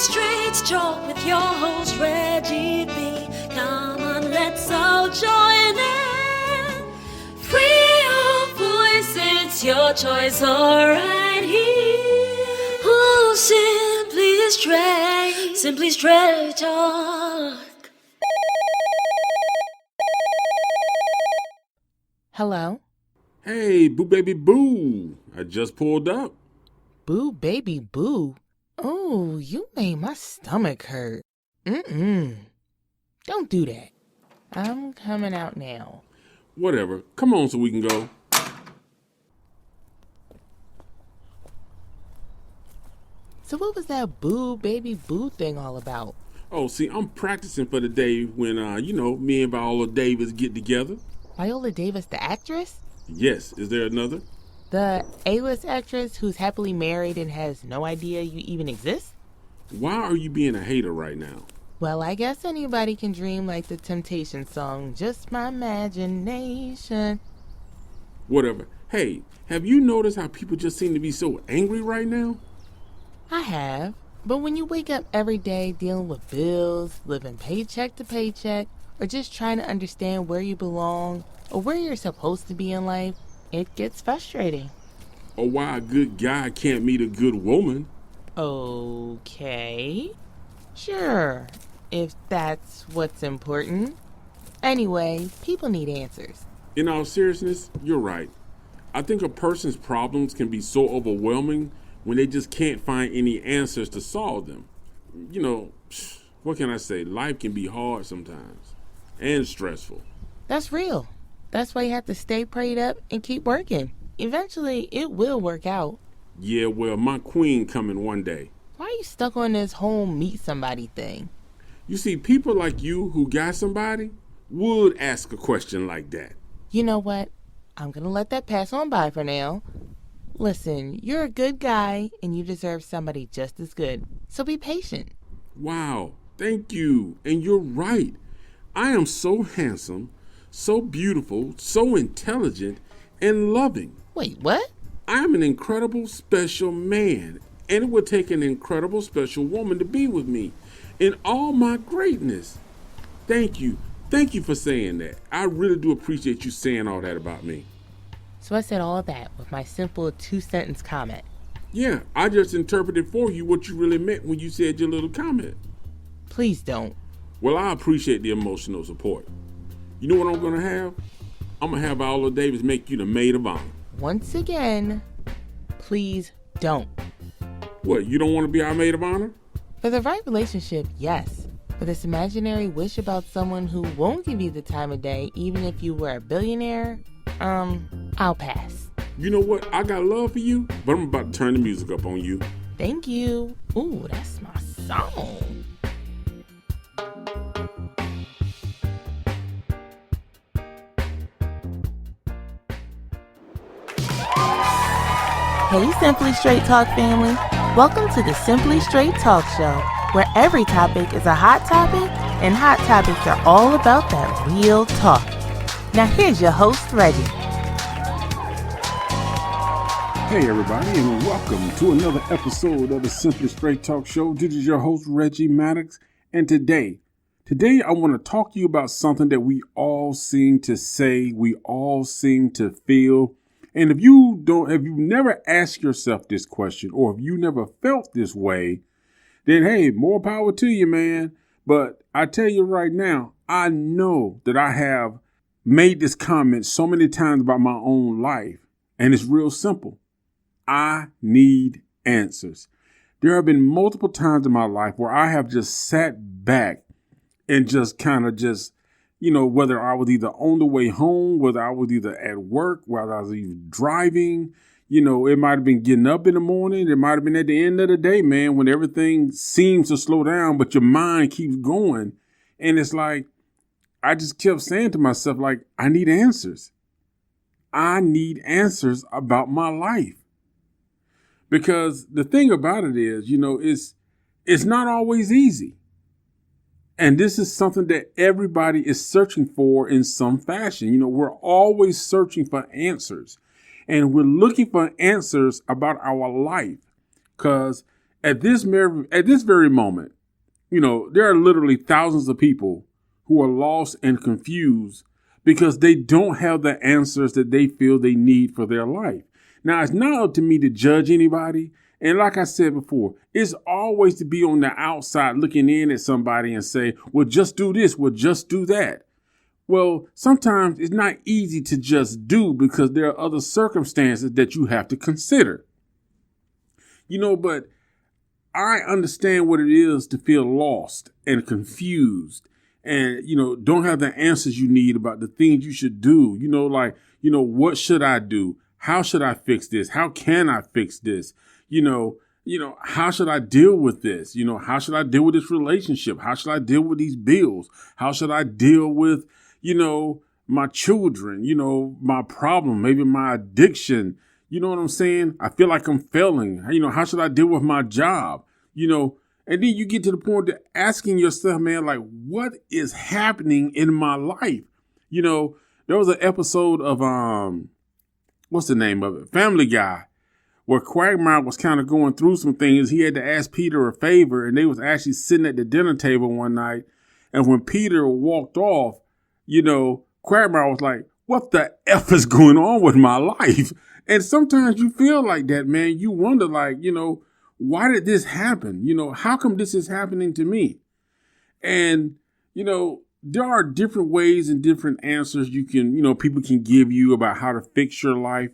Straight Talk with your host Reggie B. Come on, let's all join in. Free your voice, it's your choice, alright here. Oh, Simply Straight Talk. Hello? Hey, boo baby boo. I just pulled up. Boo baby boo. Oh, you made my stomach hurt. Don't do that. I'm coming out now. Whatever. Come on so we can go. So what was that boo baby boo thing all about? Oh, see, I'm practicing for the day when, me and Viola Davis get together. Viola Davis, the actress? Yes. Is there another? The A-list actress who's happily married and has no idea you even exist? Why are you being a hater right now? Well, I guess anybody can dream like the Temptation song, just my imagination. Whatever. Hey, have you noticed how people just seem to be so angry right now? I have, but when you wake up every day dealing with bills, living paycheck to paycheck, or just trying to understand where you belong or where you're supposed to be in life, it gets frustrating. Or why a good guy can't meet a good woman? Okay. Sure, if that's what's important. Anyway, people need answers. In all seriousness, you're right. I think a person's problems can be so overwhelming when they just can't find any answers to solve them. What can I say? Life can be hard sometimes and stressful. That's real. That's why you have to stay prayed up and keep working. Eventually, it will work out. Yeah, well, my queen coming one day. Why are you stuck on this whole meet somebody thing? You see, people like you who got somebody would ask a question like that. You know what? I'm gonna let that pass on by for now. Listen, you're a good guy and you deserve somebody just as good. So be patient. Wow, thank you. And you're right. I am so handsome, so beautiful, so intelligent, and loving. Wait, what? I am an incredible special man, and it would take an incredible special woman to be with me in all my greatness. Thank you. Thank you for saying that. I really do appreciate you saying all that about me. So I said all of that with my simple 2-sentence comment. Yeah, I just interpreted for you what you really meant when you said your little comment. Please don't. Well, I appreciate the emotional support. You know what I'm going to have? I'm going to have Viola Davis make you the maid of honor. Once again, please don't. What, you don't want to be our maid of honor? For the right relationship, yes. For this imaginary wish about someone who won't give you the time of day, even if you were a billionaire, I'll pass. You know what? I got love for you, but I'm about to turn the music up on you. Thank you. Ooh, that's my song. Hey, Simply Straight Talk family. Welcome to the Simply Straight Talk Show, where every topic is a hot topic, and hot topics are all about that real talk. Now here's your host, Reggie. Hey everybody, and welcome to another episode of the Simply Straight Talk Show. This is your host, Reggie Maddox, and today I want to talk to you about something that we all seem to say, we all seem to feel. And if you've never asked yourself this question, or if you never felt this way, then hey, more power to you, man. But I tell you right now, I know that I have made this comment so many times about my own life, and it's real simple. I need answers. There have been multiple times in my life where I have just sat back and just kind of whether I was either on the way home, whether I was either at work, whether I was even driving, it might have been getting up in the morning. It might have been at the end of the day, man, when everything seems to slow down, but your mind keeps going. And it's like, I just kept saying to myself, like, I need answers. I need answers about my life. Because the thing about it is, it's not always easy. And this is something that everybody is searching for in some fashion. We're always searching for answers. And we're looking for answers about our life. Because At this very moment, there are literally thousands of people who are lost and confused because they don't have the answers that they feel they need for their life. Now, it's not up to me to judge anybody. And like I said before, it's always to be on the outside looking in at somebody and say, well, just do this, well, just do that. Well, sometimes it's not easy to just do because there are other circumstances that you have to consider. But I understand what it is to feel lost and confused and, don't have the answers you need about the things you should do. What should I do? How should I fix this? How can I fix this? How should I deal with this? How should I deal with this relationship? How should I deal with these bills? How should I deal with, my children, my problem, maybe my addiction? You know what I'm saying? I feel like I'm failing. How should I deal with my job? And then you get to the point of asking yourself, man, like, what is happening in my life? There was an episode of, what's the name of it? Family Guy, where Quagmire was kind of going through some things. He had to ask Peter a favor, and they was actually sitting at the dinner table one night. And when Peter walked off, Quagmire was like, what the F is going on with my life? And sometimes you feel like that, man. You wonder, like, why did this happen? How come this is happening to me? And, there are different ways and different answers people can give you about how to fix your life.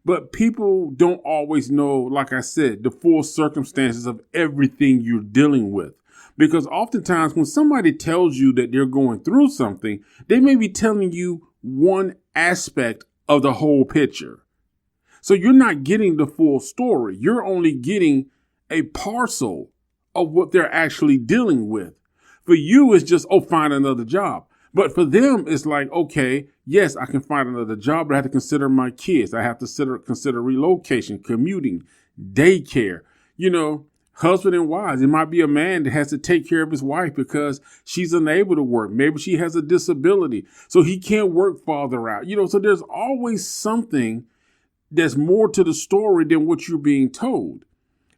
But people don't always know, like I said, the full circumstances of everything you're dealing with. Because oftentimes when somebody tells you that they're going through something, they may be telling you one aspect of the whole picture. So you're not getting the full story. You're only getting a parcel of what they're actually dealing with. For you, it's just, find another job. But for them, it's like, okay, yes, I can find another job, but I have to consider my kids. I have to consider relocation, commuting, daycare, husband and wives. It might be a man that has to take care of his wife because she's unable to work. Maybe she has a disability, so he can't work farther out. So there's always something there's more to the story than what you're being told.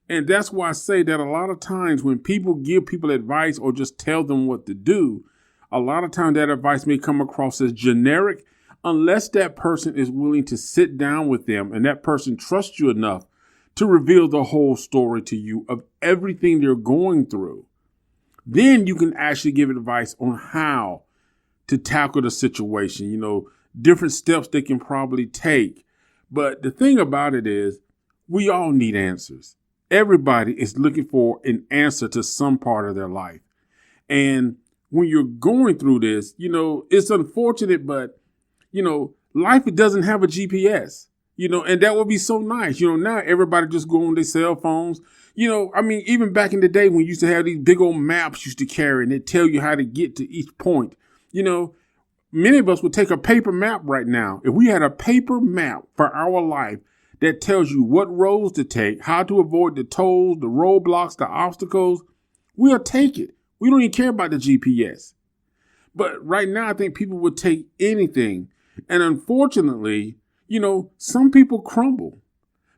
And that's why I say that a lot of times when people give people advice or just tell them what to do, a lot of times that advice may come across as generic unless that person is willing to sit down with them and that person trusts you enough to reveal the whole story to you of everything they're going through. Then you can actually give advice on how to tackle the situation, different steps they can probably take. But the thing about it is, we all need answers. Everybody is looking for an answer to some part of their life. And when you're going through this, it's unfortunate, but, life, it doesn't have a GPS, and that would be so nice. Now everybody just go on their cell phones. Even back in the day when you used to have these big old maps you used to carry and they tell you how to get to each point, many of us would take a paper map right now. If we had a paper map for our life that tells you what roads to take, how to avoid the tolls, the roadblocks, the obstacles, we'll take it. We don't even care about the GPS. But right now, I think people would take anything. And unfortunately, some people crumble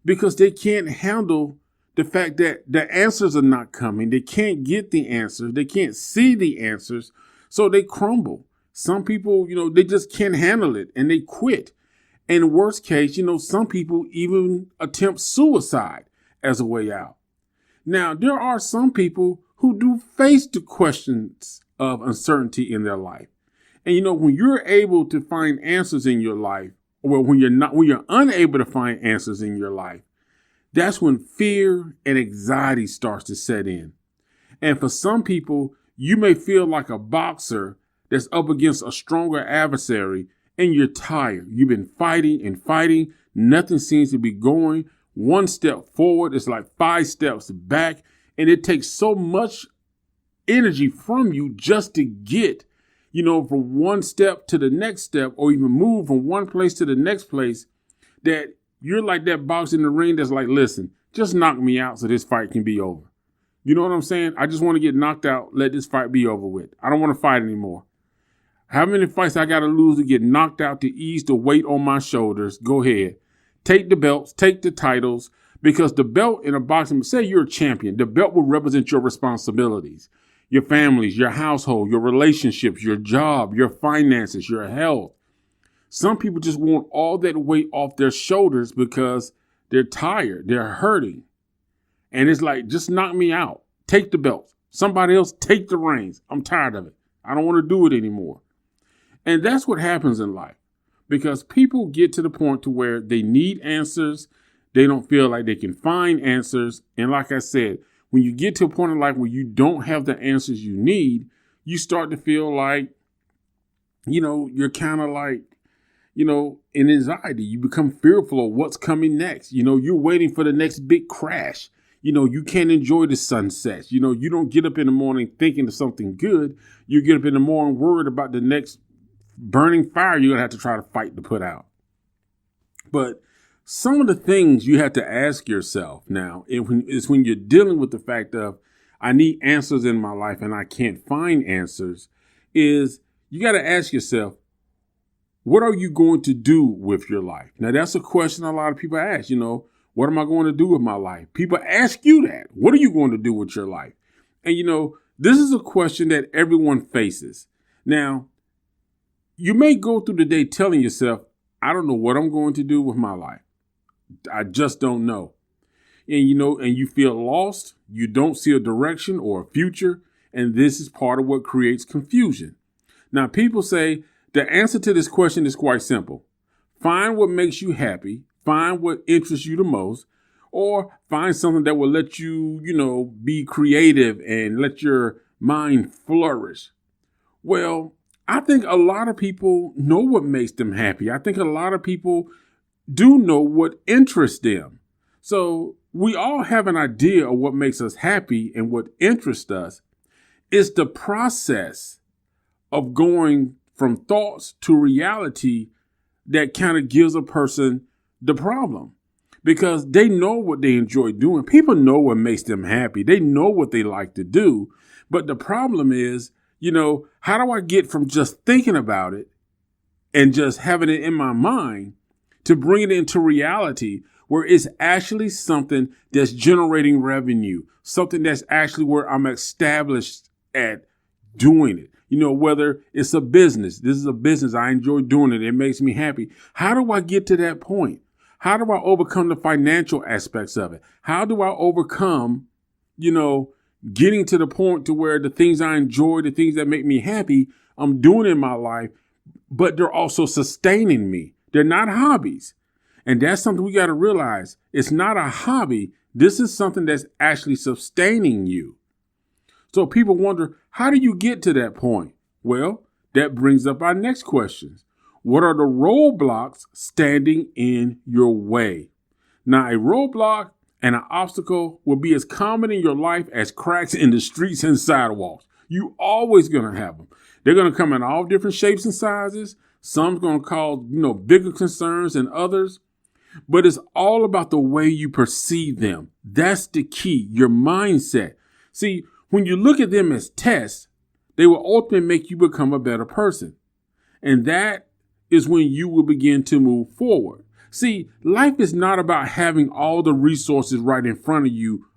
because they can't handle the fact that the answers are not coming. They can't get the answers. They can't see the answers. So they crumble. Some people, they just can't handle it and they quit. And worst case, some people even attempt suicide as a way out. Now, there are some people who do face the questions of uncertainty in their life. And, when you're able to find answers in your life, or when you're unable to find answers in your life, that's when fear and anxiety starts to set in. And for some people, you may feel like a boxer that's up against a stronger adversary and you're tired. You've been fighting and fighting. Nothing seems to be going. One step forward is like 5 steps back. And it takes so much energy from you just to get, from one step to the next step or even move from one place to the next place that you're like that boxer in the ring that's like, listen, just knock me out so this fight can be over. You know what I'm saying? I just want to get knocked out. Let this fight be over with. I don't want to fight anymore. How many fights I got to lose to get knocked out to ease the weight on my shoulders? Go ahead. Take the belts, take the titles, Because the belt in a boxing, say you're a champion, the belt will represent your responsibilities, your families, your household, your relationships, your job, your finances, your health. Some people just want all that weight off their shoulders because they're tired, they're hurting. And it's like, just knock me out. Take the belt. Somebody else take the reins. I'm tired of it. I don't want to do it anymore. And that's what happens in life, because people get to the point to where they need answers. They don't feel like they can find answers. And like I said, when you get to a point in life where you don't have the answers you need, you start to feel like, you're kind of like, in anxiety. You become fearful of what's coming next. You're waiting for the next big crash. You can't enjoy the sunsets. You don't get up in the morning thinking of something good. You get up in the morning worried about the next burning fire you're going to have to try to fight to put out. But some of the things you have to ask yourself now is when you're dealing with the fact of, I need answers in my life and I can't find answers, is you got to ask yourself, what are you going to do with your life? Now, that's a question a lot of people ask, what am I going to do with my life? People ask you that. What are you going to do with your life? And, this is a question that everyone faces. Now, you may go through the day telling yourself, I don't know what I'm going to do with my life. I just don't know. And, and you feel lost. You don't see a direction or a future. And this is part of what creates confusion. Now, people say the answer to this question is quite simple. Find what makes you happy. Find what interests you the most, or find something that will let you, be creative and let your mind flourish. Well, I think a lot of people know what makes them happy. I think a lot of people do know what interests them. So we all have an idea of what makes us happy and what interests us. It's the process of going from thoughts to reality that kind of gives a person the problem, because they know what they enjoy doing. People know what makes them happy. They know what they like to do. But the problem is, how do I get from just thinking about it and just having it in my mind to bring it into reality where it's actually something that's generating revenue, something that's actually where I'm established at doing it. Whether it's a business, this is a business, I enjoy doing it, it makes me happy. How do I get to that point? How do I overcome the financial aspects of it? How do I overcome, getting to the point to where the things I enjoy, the things that make me happy, I'm doing in my life, but they're also sustaining me. They're not hobbies. And that's something we got to realize. It's not a hobby. This is something that's actually sustaining you. So people wonder, how do you get to that point? Well, that brings up our next questions. What are the roadblocks standing in your way? Now, a roadblock and an obstacle will be as common in your life as cracks in the streets and sidewalks. You always going to have them. They're going to come in all different shapes and sizes. Some's going to cause, bigger concerns than others. But it's all about the way you perceive them. That's the key, your mindset. See, when you look at them as tests, they will ultimately make you become a better person. And that is when you will begin to move forward. See, life is not about having all the resources right in front of you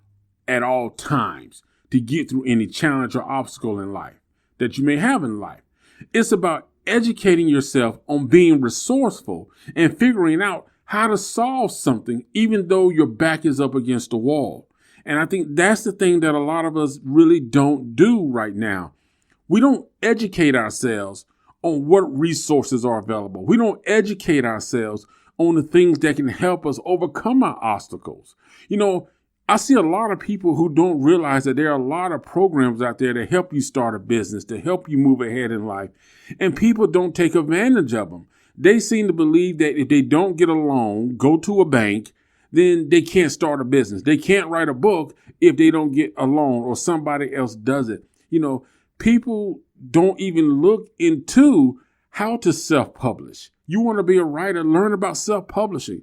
at all times to get through any challenge or obstacle in life that you may have in life. It's about educating yourself on being resourceful and figuring out how to solve something, even though your back is up against the wall. And I think that's the thing that a lot of us really don't do right now. We don't educate ourselves on what resources are available. We don't educate ourselves on the things that can help us overcome our obstacles. I see a lot of people who don't realize that there are a lot of programs out there to help you start a business, to help you move ahead in life. And people don't take advantage of them. They seem to believe that if they don't get a loan, go to a bank, then they can't start a business. They can't write a book if they don't get a loan or somebody else does it. People don't even look into how to self-publish. You want to be a writer, learn about self-publishing.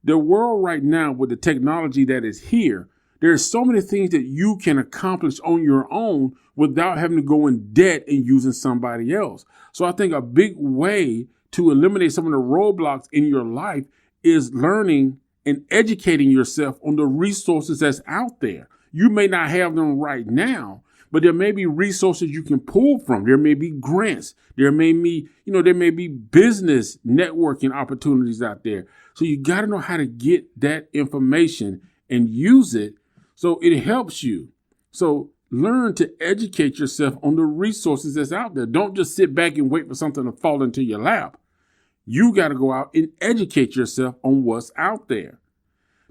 The world right now, with the technology that is here, there's so many things that you can accomplish on your own without having to go in debt and using somebody else. So I think a big way to eliminate some of the roadblocks in your life is learning and educating yourself on the resources that's out there. You may not have them right now, but there may be resources you can pull from. There may be grants. There may be business networking opportunities out there. So you got to know how to get that information and use it so it helps you. So learn to educate yourself on the resources that's out there. Don't just sit back and wait for something to fall into your lap. You got to go out and educate yourself on what's out there.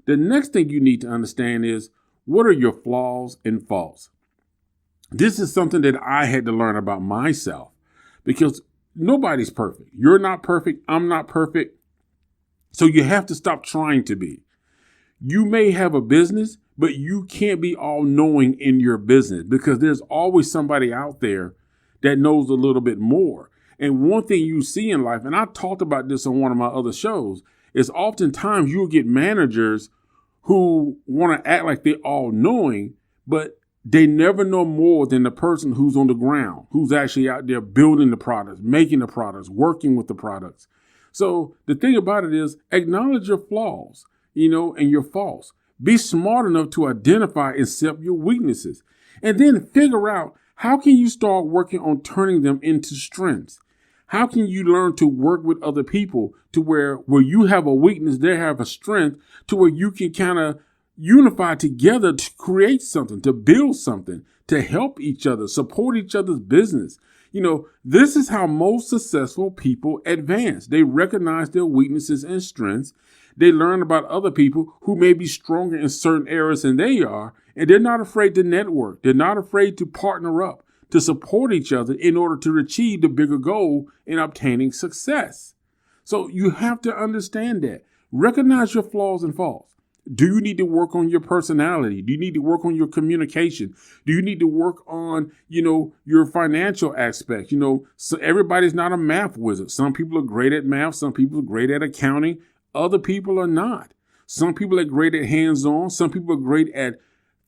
The next thing you need to understand is, what are your flaws and faults? This is something that I had to learn about myself because nobody's perfect. You're not perfect. I'm not perfect. So you have to stop trying to be. You may have a business, but you can't be all knowing in your business because there's always somebody out there that knows a little bit more. And one thing you see in life, and I talked about this on one of my other shows, is oftentimes you'll get managers who want to act like they're all knowing, but they never know more than the person who's on the ground, who's actually out there building the products, making the products, working with the products. So the thing about it is, acknowledge your flaws, and your faults. Be smart enough to identify and accept your weaknesses, and then figure out how can you start working on turning them into strengths. How can you learn to work with other people to where you have a weakness, they have a strength, to where you can kind of unify together to create something, to build something, to help each other, support each other's business. This is how most successful people advance. They recognize their weaknesses and strengths. They learn about other people who may be stronger in certain areas than they are, and they're not afraid to network. They're not afraid to partner up, to support each other in order to achieve the bigger goal in obtaining success. So you have to understand that. Recognize your flaws and faults. Do you need to work on your personality? Do you need to work on your communication? Do you need to work on, your financial aspect? So everybody's not a math wizard. Some people are great at math. Some people are great at accounting. Other people are not. Some people are great at hands-on. Some people are great at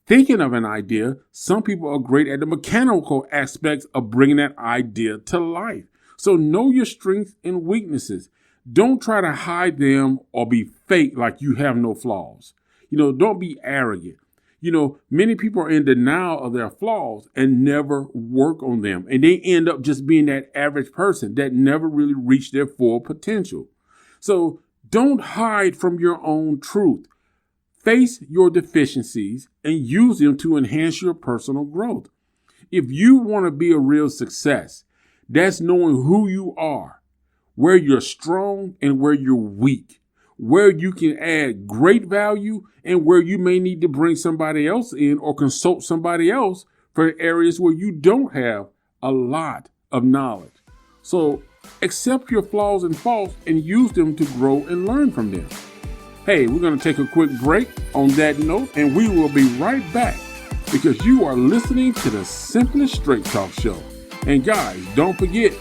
thinking of an idea. Some people are great at the mechanical aspects of bringing that idea to life. So know your strengths and weaknesses. Don't try to hide them or be fake like you have no flaws. Don't be arrogant. Many people are in denial of their flaws and never work on them. And they end up just being that average person that never really reached their full potential. So don't hide from your own truth. Face your deficiencies and use them to enhance your personal growth. If you want to be a real success, that's knowing who you are, where you're strong and where you're weak, where you can add great value and where you may need to bring somebody else in or consult somebody else for areas where you don't have a lot of knowledge. So accept your flaws and faults and use them to grow and learn from them. Hey, we're going to take a quick break on that note, and we will be right back because you are listening to the Simply Straight Talk Show. And guys, don't forget,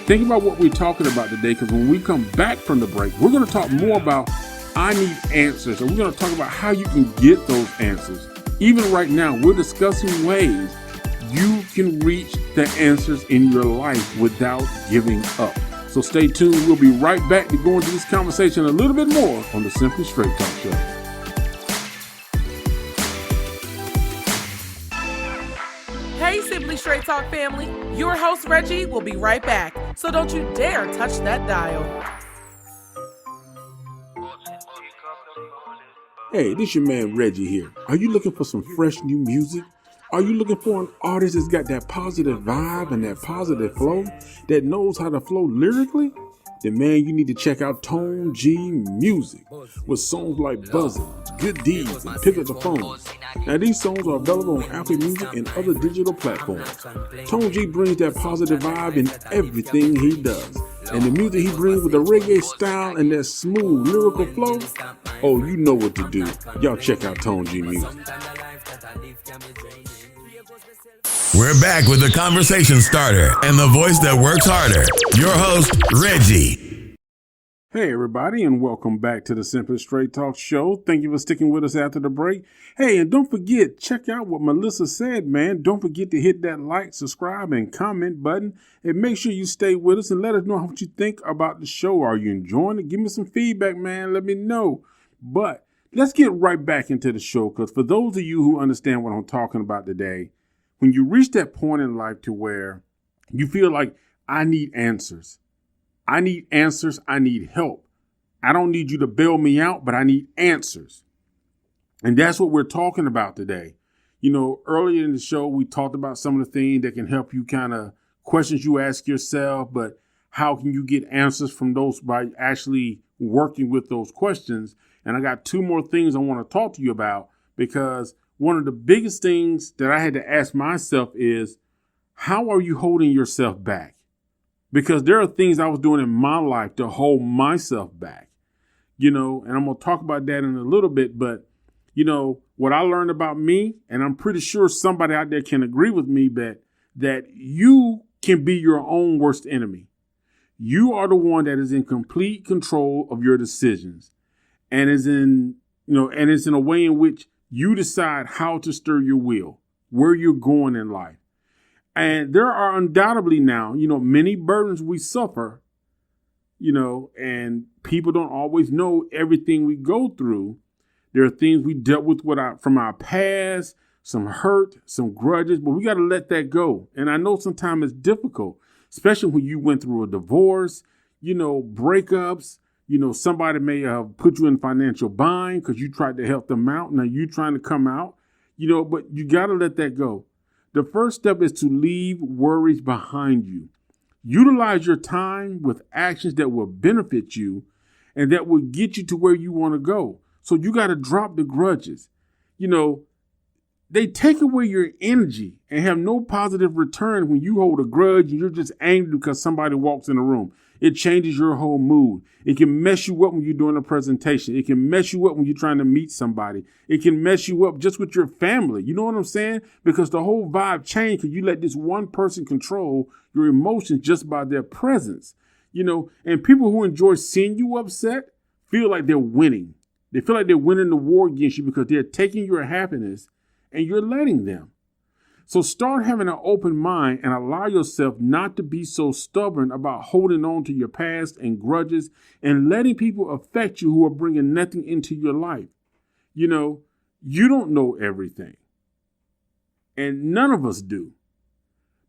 think about what we're talking about today, because when we come back from the break, we're going to talk more about I need answers, and we're going to talk about how you can get those answers. Even right now, we're discussing ways you can reach the answers in your life without giving up. So stay tuned. We'll be right back to go into this conversation a little bit more on the Simply Straight Talk Show. Hey, Simply Straight Talk family. Your host, Reggie, will be right back. So don't you dare touch that dial. Hey, this your man Reggie here. Are you looking for some fresh new music? Are you looking for an artist that's got that positive vibe and that positive flow, that knows how to flow lyrically? Then man, you need to check out Tone G Music with songs like Buzzin', Good Deeds, and Pick Up the Phone. Now these songs are available on Apple Music and other digital platforms. Tone G brings that positive vibe in everything he does. And the music he brings with the reggae style and that smooth lyrical flow, oh, you know what to do. Y'all check out Tone G Music. We're back with the conversation starter and the voice that works harder. Your host, Reggie. Hey, everybody, and welcome back to the Simply Straight Talk Show. Thank you for sticking with us after the break. Hey, and don't forget, check out what Melissa said, man. Don't forget to hit that like, subscribe, and comment button. And make sure you stay with us and let us know what you think about the show. Are you enjoying it? Give me some feedback, man. Let me know. But let's get right back into the show, because for those of you who understand what I'm talking about today, when you reach that point in life to where you feel like, I need answers. I need answers. I need help. I don't need you to bail me out, but I need answers. And that's what we're talking about today. You know, earlier in the show, we talked about some of the things that can help you kind of questions you ask yourself, but how can you get answers from those by actually working with those questions? And I got two more things I want to talk to you about, because one of the biggest things that I had to ask myself is, how are you holding yourself back? Because there are things I was doing in my life to hold myself back, you know, and I'm going to talk about that in a little bit. But, you know, what I learned about me, and I'm pretty sure somebody out there can agree with me, that you can be your own worst enemy. You are the one that is in complete control of your decisions, and it's in a way in which you decide how to stir your wheel, where you're going in life. And there are undoubtedly now, you know, many burdens we suffer, you know, and people don't always know everything we go through. There are things we dealt with from our past, some hurt, some grudges, but we got to let that go. And I know sometimes it's difficult, especially when you went through a divorce, you know, breakups, you know, somebody may have put you in financial bind because you tried to help them out. Now you're trying to come out, you know, but you got to let that go. The first step is to leave worries behind you. Utilize your time with actions that will benefit you and that will get you to where you want to go. So you got to drop the grudges. You know, they take away your energy and have no positive return when you hold a grudge and you're just angry because somebody walks in the room. It changes your whole mood. It can mess you up when you're doing a presentation. It can mess you up when you're trying to meet somebody. It can mess you up just with your family. You know what I'm saying? Because the whole vibe changed because you let this one person control your emotions just by their presence. You know, and people who enjoy seeing you upset feel like they're winning. They feel like they're winning the war against you because they're taking your happiness and you're letting them. So start having an open mind and allow yourself not to be so stubborn about holding on to your past and grudges and letting people affect you who are bringing nothing into your life. You know, you don't know everything, and none of us do.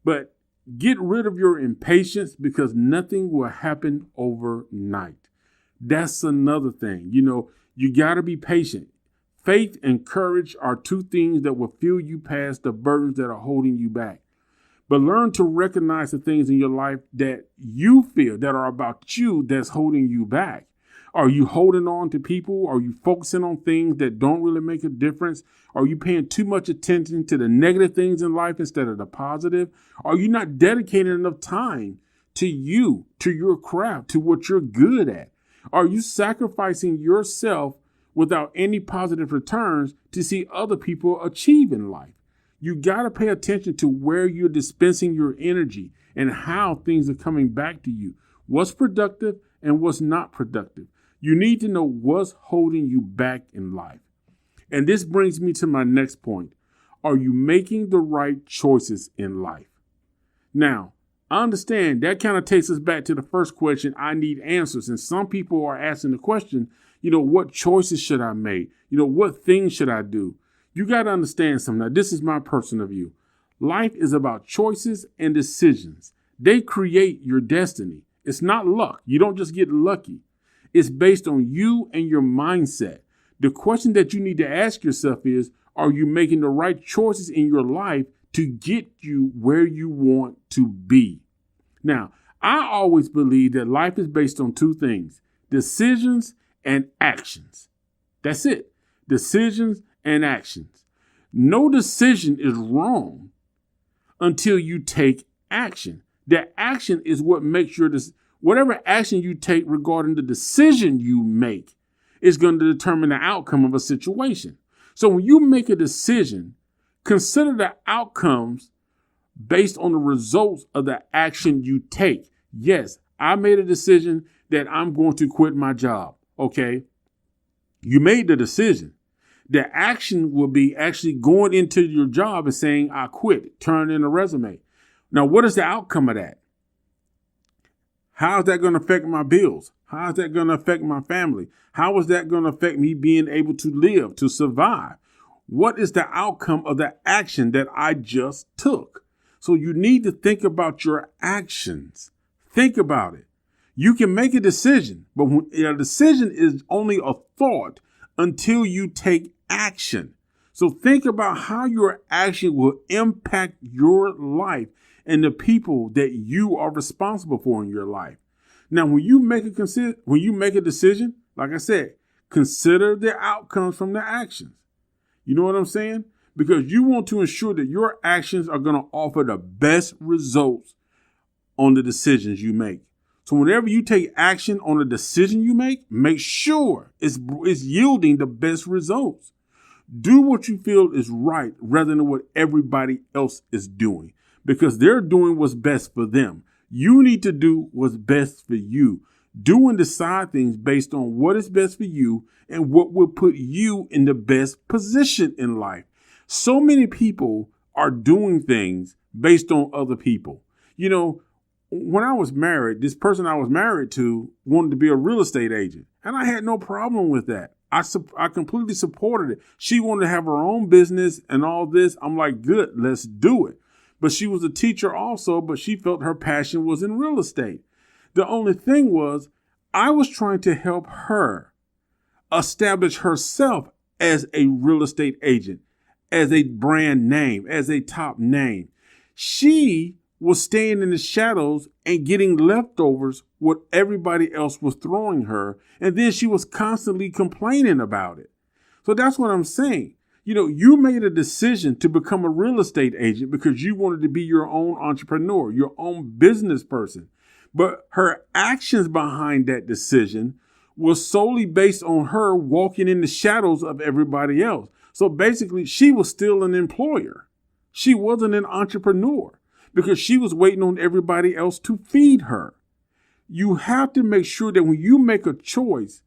But get rid of your impatience because nothing will happen overnight. That's another thing. You know, you got to be patient. Faith and courage are two things that will fuel you past the burdens that are holding you back. But learn to recognize the things in your life that you feel that are about you that's holding you back. Are you holding on to people? Are you focusing on things that don't really make a difference? Are you paying too much attention to the negative things in life instead of the positive? Are you not dedicating enough time to you, to your craft, to what you're good at? Are you sacrificing yourself without any positive returns to see other people achieve in life? You got to pay attention to where you're dispensing your energy and how things are coming back to you. What's productive and what's not productive. You need to know what's holding you back in life. And this brings me to my next point. Are you making the right choices in life? Now, I understand that kind of takes us back to the first question. I need answers. And some people are asking the question, you know, what choices should I make? You know, what things should I do? You got to understand something. Now, this is my personal view. Life is about choices and decisions. They create your destiny. It's not luck. You don't just get lucky. It's based on you and your mindset. The question that you need to ask yourself is, are you making the right choices in your life to get you where you want to be? Now, I always believe that life is based on two things, decisions and actions. That's it. Decisions and actions. No decision is wrong until you take action. The action is what makes whatever action you take regarding the decision you make is going to determine the outcome of a situation. So when you make a decision, consider the outcomes based on the results of the action you take. Yes, I made a decision that I'm going to quit my job. Okay, you made the decision. The action will be actually going into your job and saying, I quit, turn in a resume. Now, what is the outcome of that? How is that going to affect my bills? How is that going to affect my family? How is that going to affect me being able to live, to survive? What is the outcome of the action that I just took? So you need to think about your actions. Think about it. You can make a decision, but a decision is only a thought until you take action. So think about how your action will impact your life and the people that you are responsible for in your life. Now, when you make a decision, like I said, consider the outcomes from the actions. You know what I'm saying? Because you want to ensure that your actions are going to offer the best results on the decisions you make. So whenever you take action on a decision you make sure it's yielding the best results. Do what you feel is right rather than what everybody else is doing, because they're doing what's best for them. You need to do what's best for you. Do and decide things based on what is best for you and what will put you in the best position in life. So many people are doing things based on other people. You know, when I was married, this person I was married to wanted to be a real estate agent, and I had no problem with that. I completely supported it. She wanted to have her own business and all this. I'm like, good, let's do it. But she was a teacher also, but she felt her passion was in real estate. The only thing was, I was trying to help her establish herself as a real estate agent, as a brand name, as a top name. She was staying in the shadows and getting leftovers what everybody else was throwing her. And then she was constantly complaining about it. So that's what I'm saying. You know, you made a decision to become a real estate agent because you wanted to be your own entrepreneur, your own business person. But her actions behind that decision was solely based on her walking in the shadows of everybody else. So basically, she was still an employer. She wasn't an entrepreneur, because she was waiting on everybody else to feed her. You have to make sure that when you make a choice,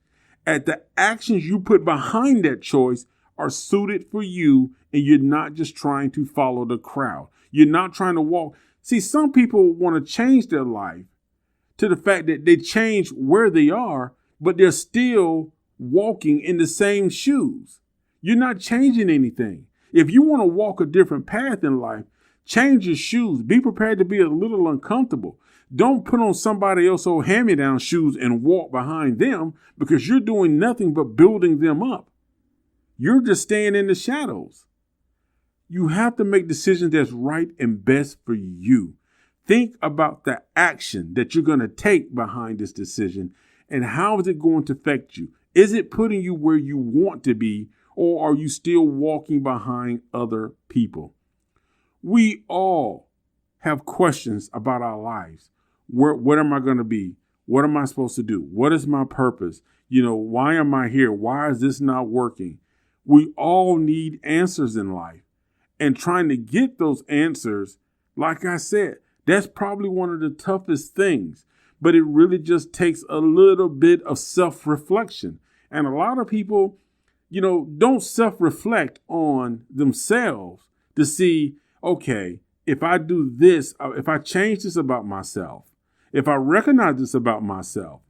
that the actions you put behind that choice are suited for you, and you're not just trying to follow the crowd. You're not trying to walk. See, some people want to change their life to the fact that they change where they are, but they're still walking in the same shoes. You're not changing anything. If you want to walk a different path in life, change your shoes. Be prepared to be a little uncomfortable. Don't put on somebody else's old hand-me-down shoes and walk behind them, because you're doing nothing but building them up. You're just staying in the shadows. You have to make decisions that's right and best for you. Think about the action that you're going to take behind this decision, and how is it going to affect you? Is it putting you where you want to be, or are you still walking behind other people? We all have questions about our lives. What am I going to be? What am I supposed to do? What is my purpose? You know, why am I here? Why is this not working? We all need answers in life. And trying to get those answers, like I said, that's probably one of the toughest things. But it really just takes a little bit of self-reflection. And a lot of people, you know, don't self-reflect on themselves to see, okay, if I do this, if I change this about myself, if I recognize this about myself,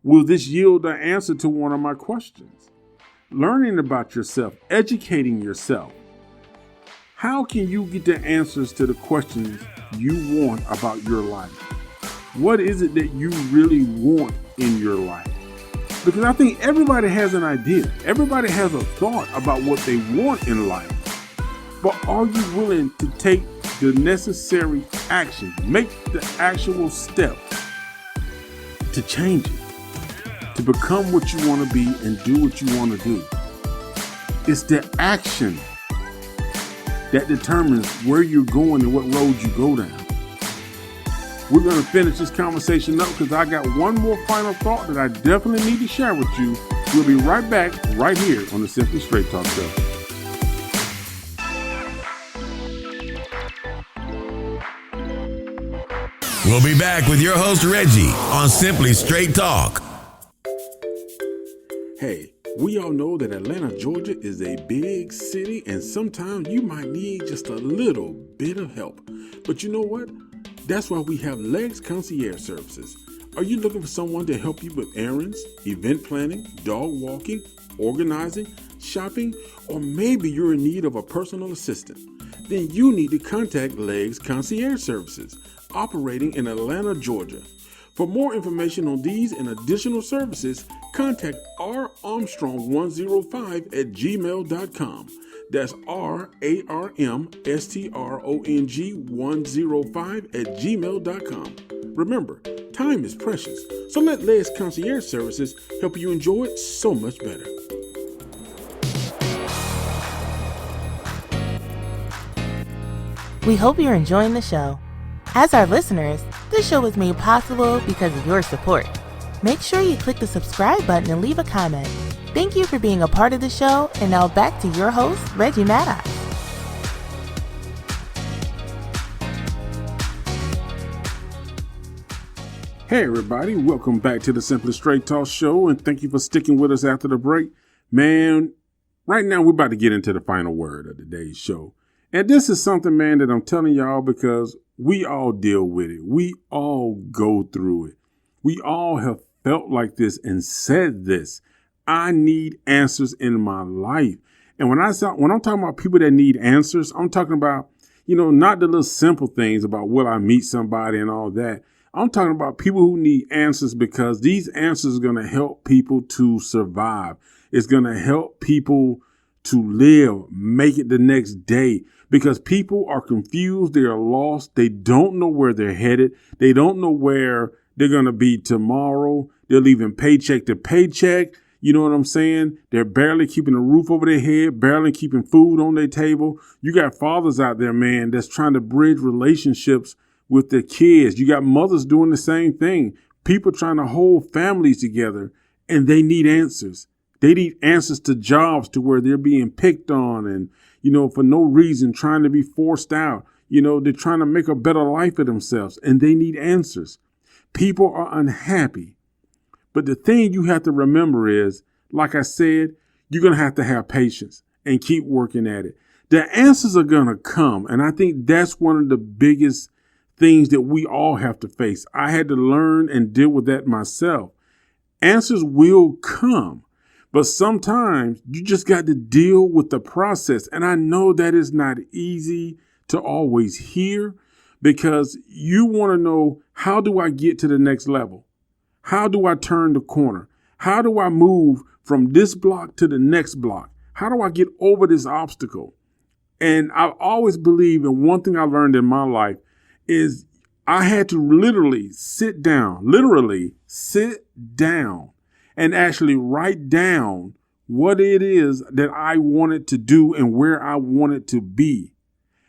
will this yield an answer to one of my questions? Learning about yourself, educating yourself. How can you get the answers to the questions you want about your life? What is it that you really want in your life? Because I think everybody has an idea. Everybody has a thought about what they want in life. But are you willing to take the necessary action, make the actual step to change it, to become what you want to be and do what you want to do? It's the action that determines where you're going and what road you go down. We're going to finish this conversation up because I got one more final thought that I definitely need to share with you. We'll be right back right here on the Simply Straight Talk Show. We'll be back with your host, Reggie, on Simply Straight Talk. Hey, we all know that Atlanta, Georgia is a big city, and sometimes you might need just a little bit of help. But you know what? That's why we have Legs Concierge Services. Are you looking for someone to help you with errands, event planning, dog walking, organizing, shopping, or maybe you're in need of a personal assistant? Then you need to contact Legs Concierge Services, operating in Atlanta, Georgia. For more information on these and additional services, contact rarmstrong105@gmail.com. That's rarmstrong105@gmail.com. Remember, time is precious, so let Legs Concierge Services help you enjoy it so much better. We hope you're enjoying the show. As our listeners, this show is made possible because of your support. Make sure you click the subscribe button and leave a comment. Thank you for being a part of the show, and now back to your host, Reggie Maddox. Hey everybody, welcome back to the Simply Straight Talk Show, and thank you for sticking with us after the break. Man, right now we're about to get into the final word of today's show. And this is something, man, that I'm telling y'all because we all deal with it. We all go through it. We all have felt like this and said this. I need answers in my life. And when I'm talking about people that need answers, I'm talking about, not the little simple things about will I meet somebody and all that. I'm talking about people who need answers because these answers are going to help people to survive. It's going to help people to live, make it the next day, because people are confused. They are lost. They don't know where they're headed. They don't know where they're going to be tomorrow. They're living paycheck to paycheck. You know what I'm saying? They're barely keeping a roof over their head, barely keeping food on their table. You got fathers out there, man, that's trying to bridge relationships with their kids. You got mothers doing the same thing. People trying to hold families together, and they need answers. They need answers to jobs to where they're being picked on and, for no reason, trying to be forced out. They're trying to make a better life for themselves, and they need answers. People are unhappy. But the thing you have to remember is, like I said, you're going to have patience and keep working at it. The answers are going to come. And I think that's one of the biggest things that we all have to face. I had to learn and deal with that myself. Answers will come, but sometimes you just got to deal with the process. And I know that is not easy to always hear because you want to know, how do I get to the next level? How do I turn the corner? How do I move from this block to the next block? How do I get over this obstacle? And I always believe in one thing I learned in my life is I had to literally sit down and actually write down what it is that I wanted to do and where I wanted to be.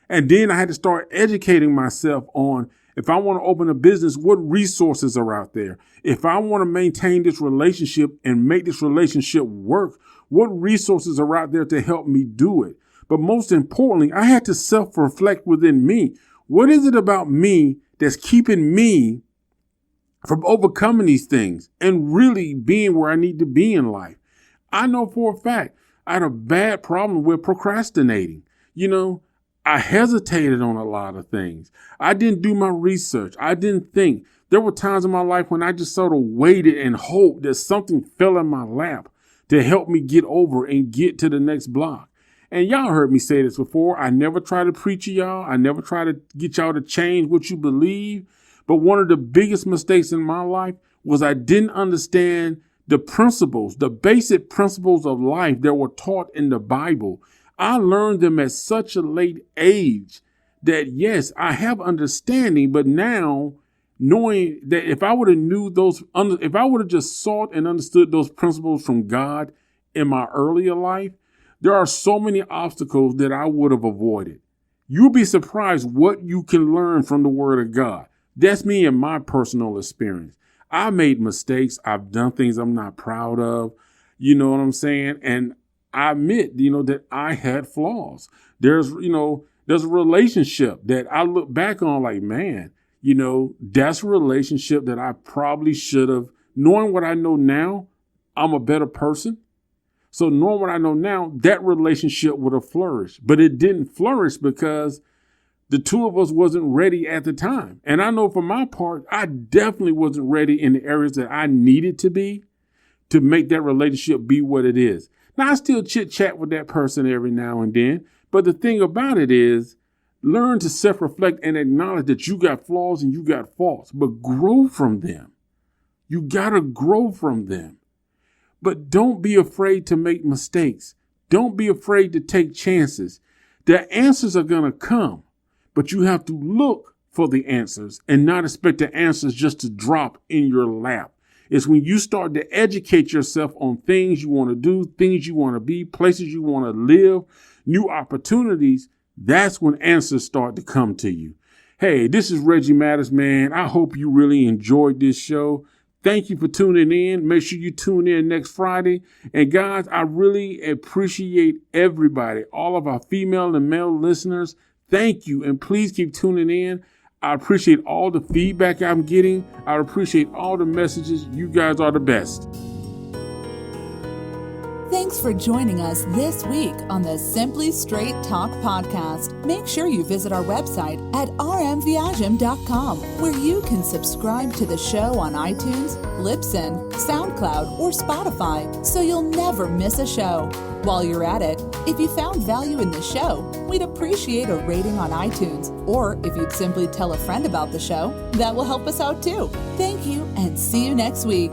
And then I had to start educating myself on, if I want to open a business, what resources are out there? If I want to maintain this relationship and make this relationship work, what resources are out there to help me do it? But most importantly, I had to self-reflect within me. What is it about me that's keeping me from overcoming these things and really being where I need to be in life? I know for a fact I had a bad problem with procrastinating. I hesitated on a lot of things. I didn't do my research. I didn't think. There were times in my life when I just sort of waited and hoped that something fell in my lap to help me get over and get to the next block. And y'all heard me say this before. I never try to preach to y'all. I never try to get y'all to change what you believe. But one of the biggest mistakes in my life was I didn't understand the principles, the basic principles of life that were taught in the Bible. I learned them at such a late age that, yes, I have understanding, but now knowing that if I would have just sought and understood those principles from God in my earlier life, there are so many obstacles that I would have avoided. You'll be surprised what you can learn from the Word of God. That's me in my personal experience. I made mistakes. I've done things I'm not proud of. You know what I'm saying? And I admit, that I had flaws. There's a relationship that I look back on like, man, that's a relationship that I probably should have, knowing what I know now, I'm a better person. So knowing what I know now, that relationship would have flourished, but it didn't flourish because the two of us wasn't ready at the time. And I know for my part, I definitely wasn't ready in the areas that I needed to be to make that relationship be what it is. Now, I still chit chat with that person every now and then. But the thing about it is, learn to self-reflect and acknowledge that you got flaws and you got faults, but grow from them. You got to grow from them. But don't be afraid to make mistakes. Don't be afraid to take chances. The answers are going to come, but you have to look for the answers and not expect the answers just to drop in your lap. It's when you start to educate yourself on things you want to do, things you want to be, places you want to live, new opportunities. That's when answers start to come to you. Hey, this is Reggie Matters, man. I hope you really enjoyed this show. Thank you for tuning in. Make sure you tune in next Friday. And guys, I really appreciate everybody, all of our female and male listeners. Thank you. And please keep tuning in. I appreciate all the feedback I'm getting. I appreciate all the messages. You guys are the best. Thanks for joining us this week on the Simply Straight Talk podcast. Make sure you visit our website at rmviagem.com, where you can subscribe to the show on iTunes, Libsyn, SoundCloud, or Spotify, so you'll never miss a show. While you're at it, if you found value in the show, we'd appreciate a rating on iTunes, or if you'd simply tell a friend about the show, that will help us out too. Thank you, and see you next week.